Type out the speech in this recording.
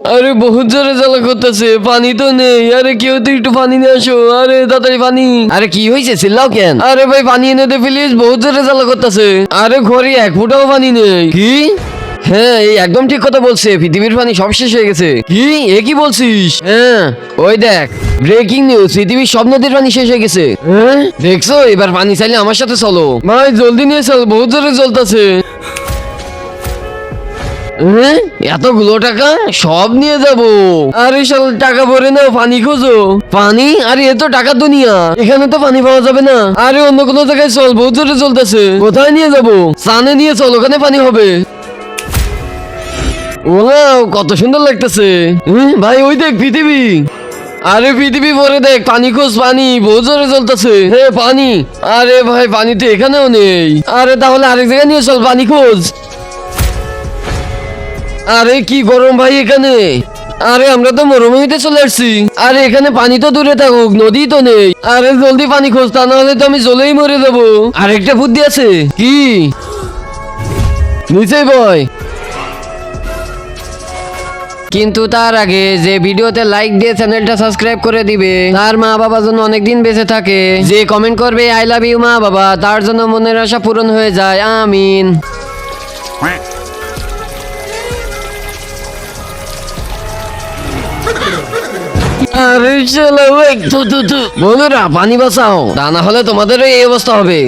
আরে বহুত জোরে জ্বালা করতেছে, পানি তো নেই। আরে কেউ তো একটু পানি নিয়ে আসো, আরে তাড়াতাড়ি পানি। আরে কি হয়েছে, চিল্লাও কেন? আরে ভাই পানি এনে দে প্লিজ, বহুত জোরে জ্বালা করতেছে। আরে ঘরে এক ফুটাও পানি নেই। কি? হ্যাঁ এই একদম ঠিক কথা বলছে, পৃথিবীর পানি সব শেষ হয়ে গেছে। কি এ কি বলছিস? হ্যাঁ ওই দেখ, ব্রেকিং নিউজ, পৃথিবীর সব নদীর পানি শেষ হয়ে গেছে। হ্যাঁ দেখছো, এবার পানি চাইলে আমার সাথে চলো। ভাই জলদি নিয়ে চল, বহুত জোরে জ্বলতেছে। এতগুলো টাকা সব নিয়ে যাব? আরে শাল টাকা ভরে নাও, পানি খোঁজো। পানি? আরে এ তো টাকা দুনিয়া, এখানে তো পানি পাওয়া যাবে না। আরে অন্য কোনো জায়গায় চল, বহুত জোরে চলতেছে। কোথায় নিয়ে যাব? সানে নিয়ে চল, ওখানে পানি হবে। ওয়াও কত সুন্দর লাগতেছে। ভাই ওই দেখ পৃথিবী। আরে পৃথিবী ভরে দেখ, পানি খোঁজ, পানি বহুত জোরে চলতেছে। হ্যাঁ পানি। আরে ভাই পানি তো এখানেও নেই। আরে তাহলে আরেক জায়গায় নিয়ে চল, পানি খোঁজ। আরে কি গরম ভাই এখানে। আরে আমরা তো মরুভূমিতে চলে আসছি। আরে এখানে পানি তো দূরে থাকুক, নদী তো নেই। আরে জলদি পানি খোঁজ, তা নাহলে তো আমি জলেই মরে যাবো। আরেকটা বুদ্ধি আছে। কি? নিচে বয়। কিন্তু তার আগে যে ভিডিওতে লাইক দিয়ে চ্যানেলটা সাবস্ক্রাইব করে দিবে, তার মা বাবা যেন অনেকদিন বেঁচে থাকে, যে কমেন্ট করবে আই লাভ ইউ মা বাবা, তার জন্য মনের আশা পূরণ হয়ে যায়, আমিন। আরে শালা ওই বন্ধুরা পানি বাঁচাও, তা না হলে তোমাদেরও এই অবস্থা হবে।